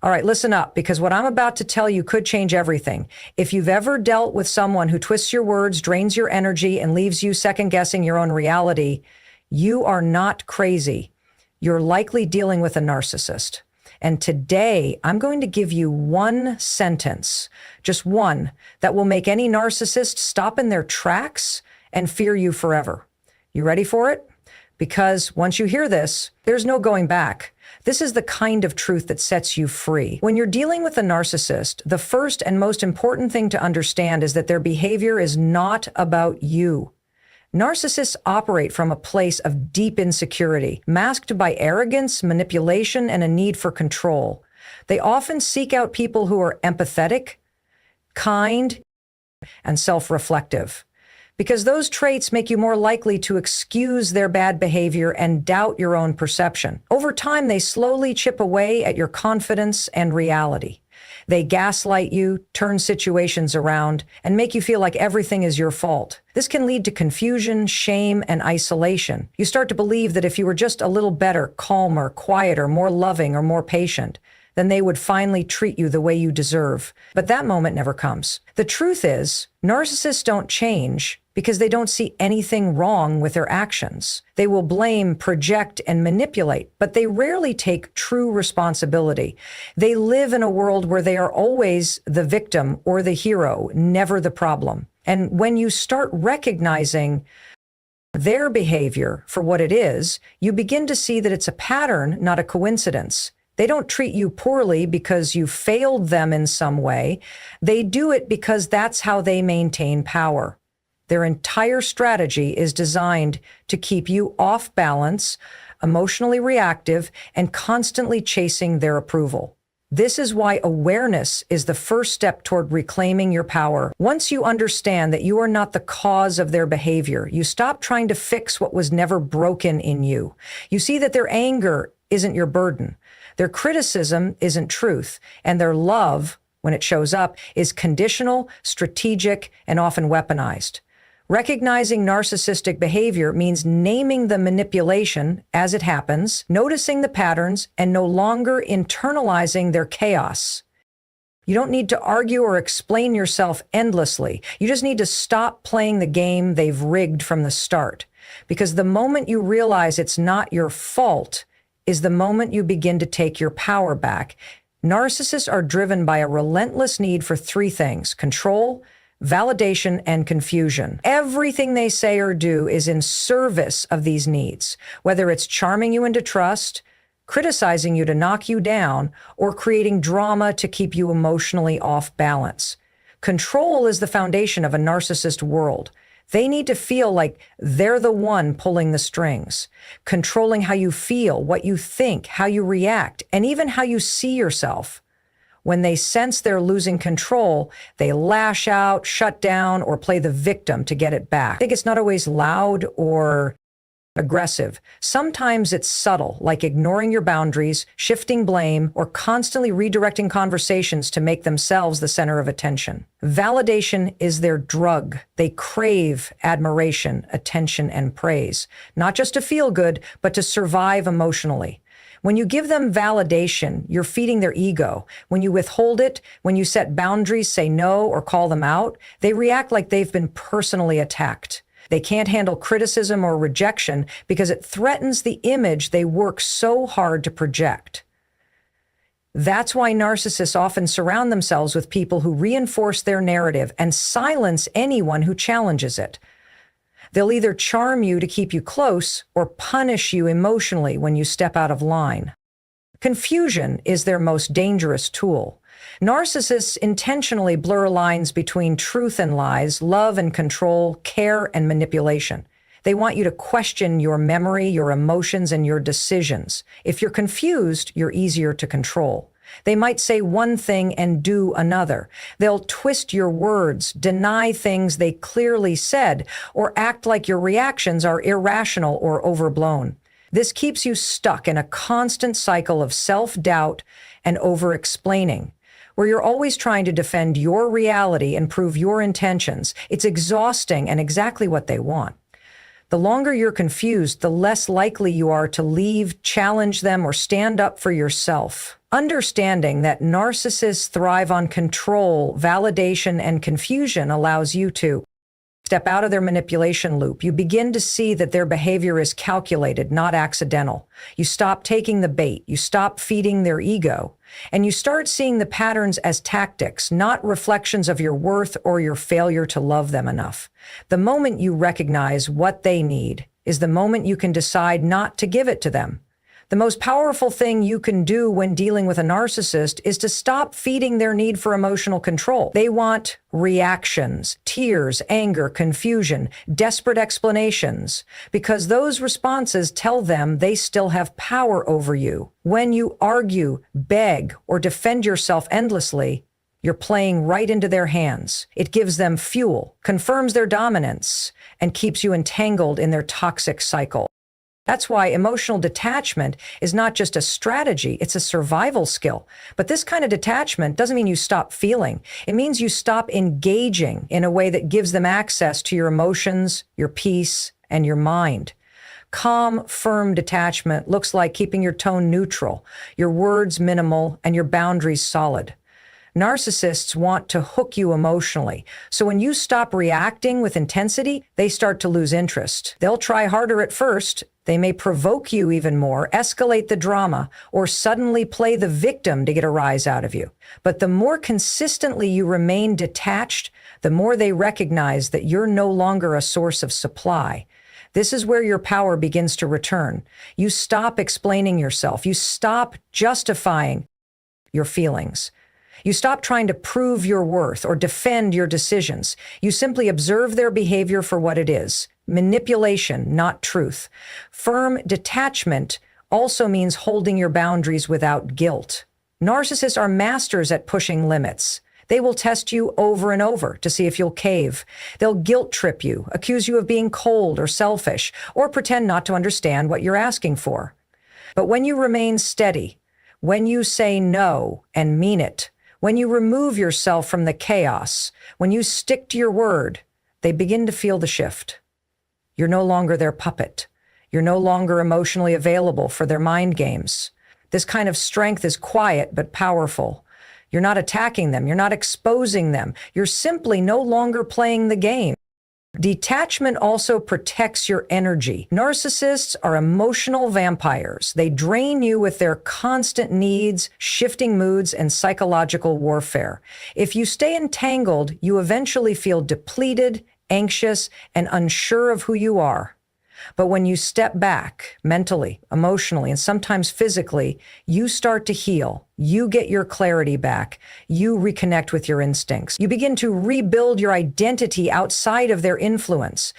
All right, listen up, because what I'm about to tell you could change everything. If you've ever dealt with someone who twists your words, drains your energy, and leaves you second-guessing your own reality, you are not crazy. You're likely dealing with a narcissist. And today, I'm going to give you one sentence, just one, that will make any narcissist stop in their tracks and fear you forever. You ready for it? Because once you hear this, there's no going back. This is the kind of truth that sets you free. When you're dealing with a narcissist, the first and most important thing to understand is that their behavior is not about you. Narcissists operate from a place of deep insecurity, masked by arrogance, manipulation, and a need for control. They often seek out people who are empathetic, kind, and self-reflective, because those traits make you more likely to excuse their bad behavior and doubt your own perception. Over time, they slowly chip away at your confidence and reality. They gaslight you, turn situations around, and make you feel like everything is your fault. This can lead to confusion, shame, and isolation. You start to believe that if you were just a little better, calmer, quieter, more loving, or more patient, then they would finally treat you the way you deserve. But that moment never comes. The truth is, narcissists don't change because they don't see anything wrong with their actions. They will blame, project, and manipulate, but they rarely take true responsibility. They live in a world where they are always the victim or the hero, never the problem. And when you start recognizing their behavior for what it is, you begin to see that it's a pattern, not a coincidence. They don't treat you poorly because you failed them in some way. They do it because that's how they maintain power. Their entire strategy is designed to keep you off balance, emotionally reactive, and constantly chasing their approval. This is why awareness is the first step toward reclaiming your power. Once you understand that you are not the cause of their behavior, you stop trying to fix what was never broken in you. You see that their anger isn't your burden. Their criticism isn't truth, and their love, when it shows up, is conditional, strategic, and often weaponized. Recognizing narcissistic behavior means naming the manipulation as it happens, noticing the patterns, and no longer internalizing their chaos. You don't need to argue or explain yourself endlessly. You just need to stop playing the game they've rigged from the start. Because the moment you realize it's not your fault is the moment you begin to take your power back. Narcissists are driven by a relentless need for three things: control, validation, and confusion. Everything they say or do is in service of these needs, whether it's charming you into trust, criticizing you to knock you down, or creating drama to keep you emotionally off balance. Control is the foundation of a narcissist world. They need to feel like they're the one pulling the strings, controlling how you feel, what you think, how you react, and even how you see yourself. When they sense they're losing control, they lash out, shut down, or play the victim to get it back. I think it's not always loud or aggressive. Sometimes it's subtle, like ignoring your boundaries, shifting blame, or constantly redirecting conversations to make themselves the center of attention. Validation is their drug. They crave admiration, attention, and praise, not just to feel good, but to survive emotionally. When you give them validation, you're feeding their ego. When you withhold it, when you set boundaries, say no, or call them out, they react like they've been personally attacked. They can't handle criticism or rejection because it threatens the image they work so hard to project. That's why narcissists often surround themselves with people who reinforce their narrative and silence anyone who challenges it. They'll either charm you to keep you close or punish you emotionally when you step out of line. Confusion is their most dangerous tool. Narcissists intentionally blur lines between truth and lies, love and control, care and manipulation. They want you to question your memory, your emotions, and your decisions. If you're confused, you're easier to control. They might say one thing and do another. They'll twist your words, deny things they clearly said, or act like your reactions are irrational or overblown. This keeps you stuck in a constant cycle of self-doubt and over-explaining, where you're always trying to defend your reality and prove your intentions. It's exhausting and exactly what they want. The longer you're confused, the less likely you are to leave, challenge them, or stand up for yourself. Understanding that narcissists thrive on control, validation, and confusion allows you to step out of their manipulation loop. You begin to see that their behavior is calculated, not accidental. You stop taking the bait. You stop feeding their ego. And you start seeing the patterns as tactics, not reflections of your worth or your failure to love them enough. The moment you recognize what they need is the moment you can decide not to give it to them. The most powerful thing you can do when dealing with a narcissist is to stop feeding their need for emotional control. They want reactions, tears, anger, confusion, desperate explanations, because those responses tell them they still have power over you. When you argue, beg, or defend yourself endlessly, you're playing right into their hands. It gives them fuel, confirms their dominance, and keeps you entangled in their toxic cycle. That's why emotional detachment is not just a strategy, it's a survival skill. But this kind of detachment doesn't mean you stop feeling. It means you stop engaging in a way that gives them access to your emotions, your peace, and your mind. Calm, firm detachment looks like keeping your tone neutral, your words minimal, and your boundaries solid. Narcissists want to hook you emotionally. So when you stop reacting with intensity, they start to lose interest. They'll try harder at first. They may provoke you even more, escalate the drama, or suddenly play the victim to get a rise out of you. But the more consistently you remain detached, the more they recognize that you're no longer a source of supply. This is where your power begins to return. You stop explaining yourself. You stop justifying your feelings. You stop trying to prove your worth or defend your decisions. You simply observe their behavior for what it is. Manipulation, not truth. Firm detachment also means holding your boundaries without guilt. Narcissists are masters at pushing limits. They will test you over and over to see if you'll cave. They'll guilt trip you, accuse you of being cold or selfish, or pretend not to understand what you're asking for. But when you remain steady, when you say no and mean it, when you remove yourself from the chaos, when you stick to your word, they begin to feel the shift. You're no longer their puppet. You're no longer emotionally available for their mind games. This kind of strength is quiet but powerful. You're not attacking them. You're not exposing them. You're simply no longer playing the game. Detachment also protects your energy. Narcissists are emotional vampires. They drain you with their constant needs, shifting moods, and psychological warfare. If you stay entangled, you eventually feel depleted, anxious, and unsure of who you are. But when you step back mentally, emotionally, and sometimes physically, you start to heal. You get your clarity back. You reconnect with your instincts. You begin to rebuild your identity outside of their influence.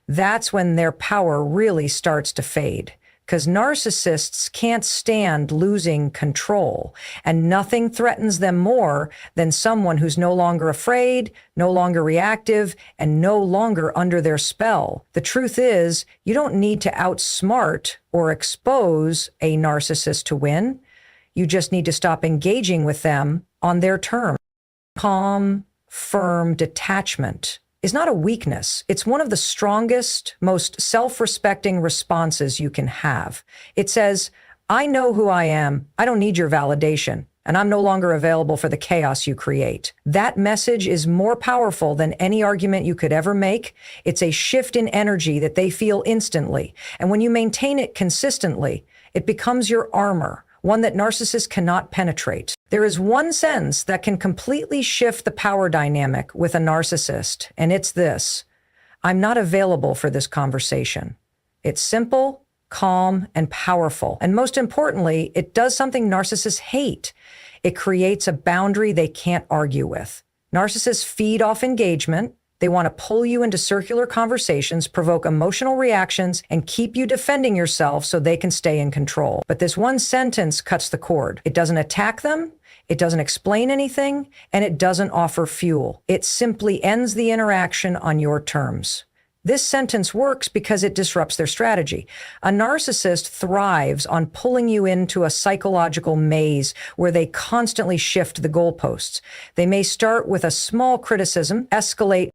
That's when their power really starts to fade. Because narcissists can't stand losing control, and nothing threatens them more than someone who's no longer afraid, no longer reactive, and no longer under their spell. The truth is, you don't need to outsmart or expose a narcissist to win. You just need to stop engaging with them on their terms. Calm, firm detachment is not a weakness. It's one of the strongest, most self-respecting responses you can have. It says, I know who I am. I don't need your validation, and I'm no longer available for the chaos you create. That message is more powerful than any argument you could ever make. It's a shift in energy that they feel instantly. And when you maintain it consistently, it becomes your armor, one that narcissists cannot penetrate. There is one sentence that can completely shift the power dynamic with a narcissist, and it's this: I'm not available for this conversation. It's simple, calm, and powerful. And most importantly, it does something narcissists hate. It creates a boundary they can't argue with. Narcissists feed off engagement. They want to pull you into circular conversations, provoke emotional reactions, and keep you defending yourself so they can stay in control. But this one sentence cuts the cord. It doesn't attack them, it doesn't explain anything, and it doesn't offer fuel. It simply ends the interaction on your terms. This sentence works because it disrupts their strategy. A narcissist thrives on pulling you into a psychological maze where they constantly shift the goalposts. They may start with a small criticism, escalate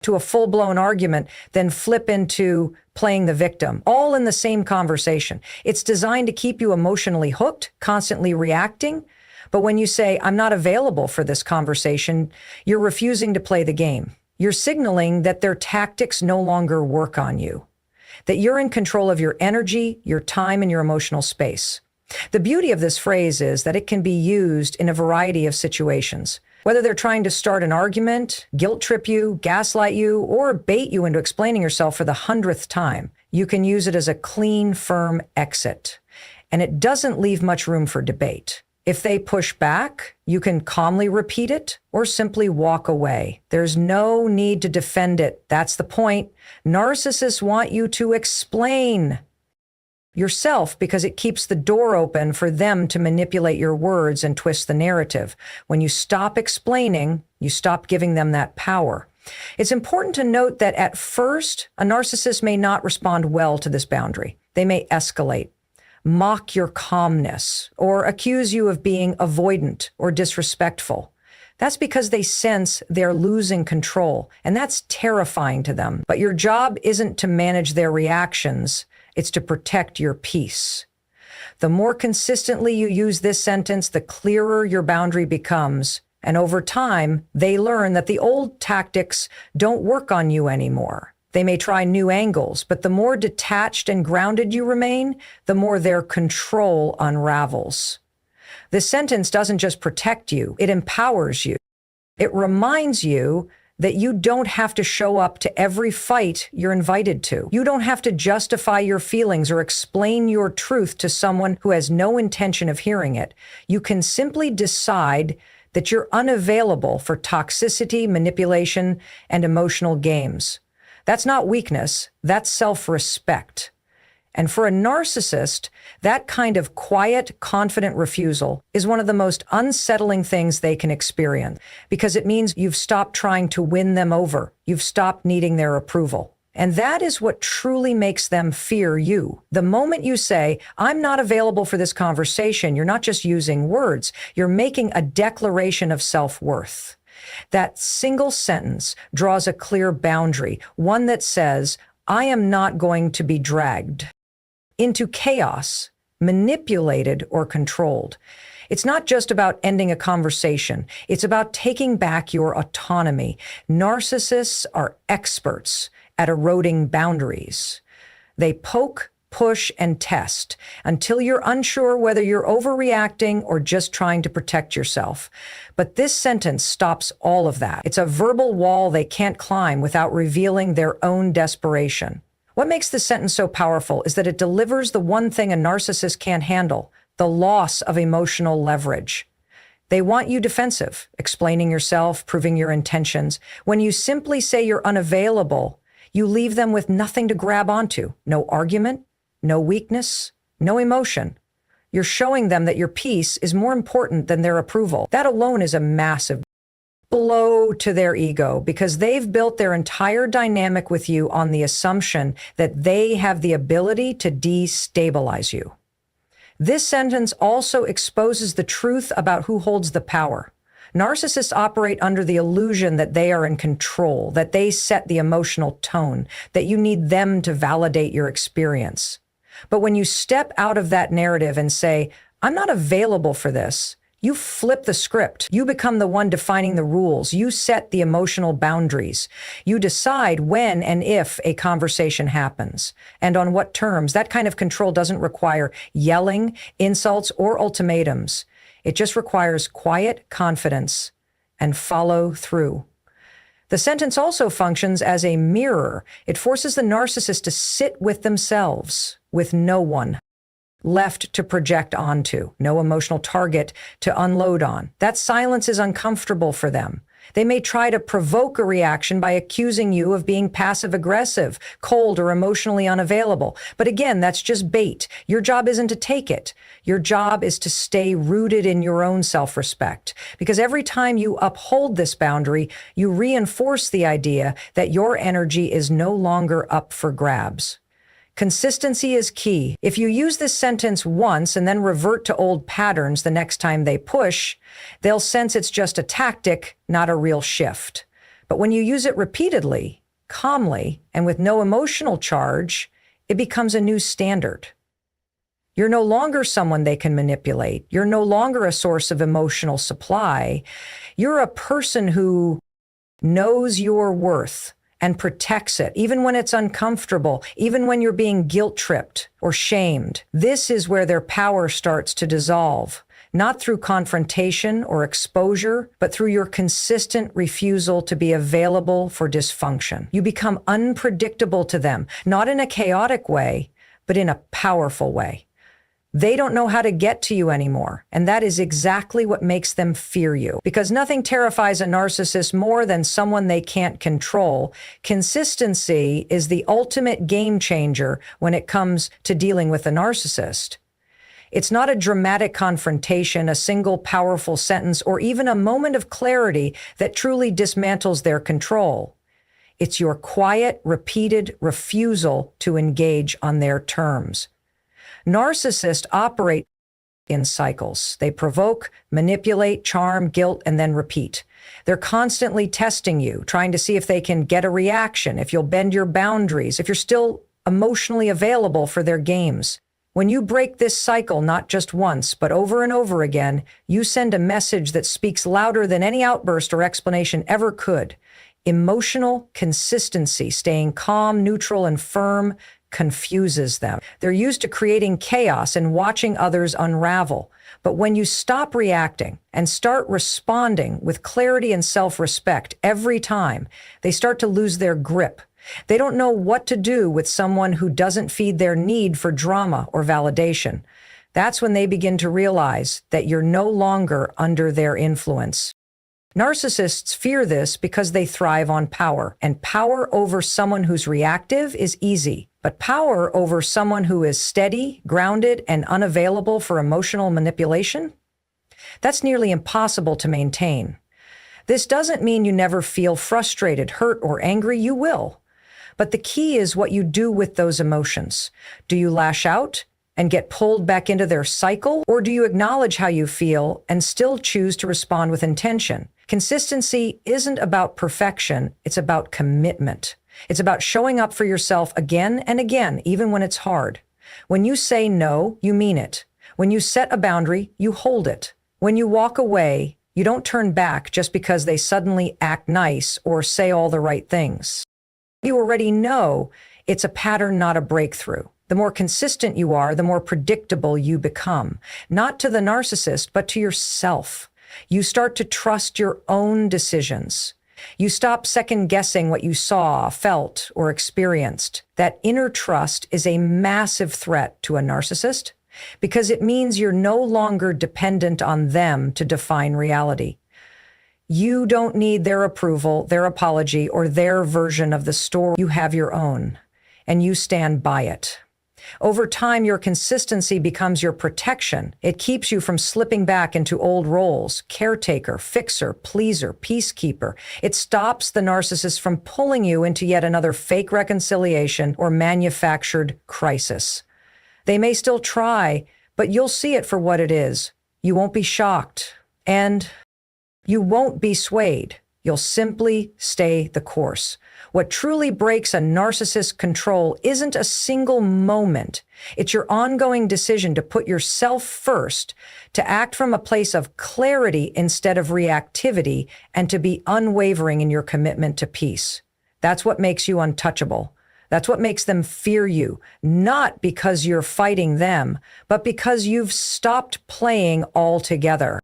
to a full-blown argument, then flip into playing the victim, all in the same conversation. It's designed to keep you emotionally hooked, constantly reacting. But when you say, I'm not available for this conversation, you're refusing to play the game. You're signaling that their tactics no longer work on you, that you're in control of your energy, your time, and your emotional space. The beauty of this phrase is that it can be used in a variety of situations. Whether they're trying to start an argument, guilt trip you, gaslight you, or bait you into explaining yourself for the 100th time, you can use it as a clean, firm exit. And it doesn't leave much room for debate. If they push back, you can calmly repeat it or simply walk away. There's no need to defend it. That's the point. Narcissists want you to explain yourself because it keeps the door open for them to manipulate your words and twist the narrative. When you stop explaining, you stop giving them that power. It's important to note that at first, a narcissist may not respond well to this boundary. They may escalate, mock your calmness, or accuse you of being avoidant or disrespectful. That's because they sense they're losing control, and that's terrifying to them. But your job isn't to manage their reactions. It's to protect your peace. The more consistently you use this sentence, the clearer your boundary becomes. And over time, they learn that the old tactics don't work on you anymore. They may try new angles, but the more detached and grounded you remain, the more their control unravels. This sentence doesn't just protect you, it empowers you. It reminds you that you don't have to show up to every fight you're invited to. You don't have to justify your feelings or explain your truth to someone who has no intention of hearing it. You can simply decide that you're unavailable for toxicity, manipulation, and emotional games. That's not weakness, that's self-respect. And for a narcissist, that kind of quiet, confident refusal is one of the most unsettling things they can experience because it means you've stopped trying to win them over. You've stopped needing their approval. And that is what truly makes them fear you. The moment you say, I'm not available for this conversation, you're not just using words, you're making a declaration of self-worth. That single sentence draws a clear boundary, one that says, I am not going to be dragged into chaos, manipulated, or controlled. It's not just about ending a conversation. It's about taking back your autonomy. Narcissists are experts at eroding boundaries. They poke, push, and test until you're unsure whether you're overreacting or just trying to protect yourself. But this sentence stops all of that. It's a verbal wall they can't climb without revealing their own desperation. What makes this sentence so powerful is that it delivers the one thing a narcissist can't handle, the loss of emotional leverage. They want you defensive, explaining yourself, proving your intentions. When you simply say you're unavailable, you leave them with nothing to grab onto. No argument, no weakness, no emotion. You're showing them that your peace is more important than their approval. That alone is a massive blow to their ego because they've built their entire dynamic with you on the assumption that they have the ability to destabilize you. This sentence also exposes the truth about who holds the power. Narcissists operate under the illusion that they are in control, that they set the emotional tone, that you need them to validate your experience. But when you step out of that narrative and say, I'm not available for this, you flip the script. You become the one defining the rules. You set the emotional boundaries. You decide when and if a conversation happens and on what terms. That kind of control doesn't require yelling, insults, or ultimatums. It just requires quiet confidence and follow through. The sentence also functions as a mirror. It forces the narcissist to sit with themselves, with no one left to project onto, no emotional target to unload on. That silence is uncomfortable for them. They may try to provoke a reaction by accusing you of being passive-aggressive, cold, or emotionally unavailable. But again, that's just bait. Your job isn't to take it. Your job is to stay rooted in your own self-respect. Because every time you uphold this boundary, you reinforce the idea that your energy is no longer up for grabs. Consistency is key. If you use this sentence once and then revert to old patterns the next time they push, they'll sense it's just a tactic, not a real shift. But when you use it repeatedly, calmly, and with no emotional charge, it becomes a new standard. You're no longer someone they can manipulate. You're no longer a source of emotional supply. You're a person who knows your worth and protects it, even when it's uncomfortable, even when you're being guilt-tripped or shamed. This is where their power starts to dissolve, not through confrontation or exposure, but through your consistent refusal to be available for dysfunction. You become unpredictable to them, not in a chaotic way, but in a powerful way. They don't know how to get to you anymore, and that is exactly what makes them fear you. Because nothing terrifies a narcissist more than someone they can't control. Consistency is the ultimate game changer when it comes to dealing with a narcissist. It's not a dramatic confrontation, a single powerful sentence, or even a moment of clarity that truly dismantles their control. It's your quiet, repeated refusal to engage on their terms. Narcissists operate in cycles. They provoke, manipulate, charm, guilt, and then repeat. They're constantly testing you, trying to see if they can get a reaction, if you'll bend your boundaries, if you're still emotionally available for their games. When you break this cycle, not just once, but over and over again, you send a message that speaks louder than any outburst or explanation ever could. Emotional consistency, staying calm, neutral, and firm, confuses them. They're used to creating chaos and watching others unravel. But when you stop reacting and start responding with clarity and self-respect every time, they start to lose their grip. They don't know what to do with someone who doesn't feed their need for drama or validation. That's when they begin to realize that you're no longer under their influence. Narcissists fear this because they thrive on power, and power over someone who's reactive is easy. But power over someone who is steady, grounded, and unavailable for emotional manipulation? That's nearly impossible to maintain. This doesn't mean you never feel frustrated, hurt, or angry. You will. But the key is what you do with those emotions. Do you lash out and get pulled back into their cycle? Or do you acknowledge how you feel and still choose to respond with intention? Consistency isn't about perfection. It's about commitment. It's about showing up for yourself again and again, even when it's hard. When you say no, you mean it. When you set a boundary, you hold it. When you walk away, you don't turn back just because they suddenly act nice or say all the right things. You already know it's a pattern, not a breakthrough. The more consistent you are, the more predictable you become. Not to the narcissist, but to yourself. You start to trust your own decisions. You stop second-guessing what you saw, felt, or experienced. That inner trust is a massive threat to a narcissist because it means you're no longer dependent on them to define reality. You don't need their approval, their apology, or their version of the story. You have your own, and you stand by it. Over time, your consistency becomes your protection. It keeps you from slipping back into old roles: caretaker, fixer, pleaser, peacekeeper. It stops the narcissist from pulling you into yet another fake reconciliation or manufactured crisis. They may still try, but you'll see it for what it is. You won't be shocked, and you won't be swayed. You'll simply stay the course. What truly breaks a narcissist's control isn't a single moment. It's your ongoing decision to put yourself first, to act from a place of clarity instead of reactivity, and to be unwavering in your commitment to peace. That's what makes you untouchable. That's what makes them fear you, not because you're fighting them, but because you've stopped playing altogether.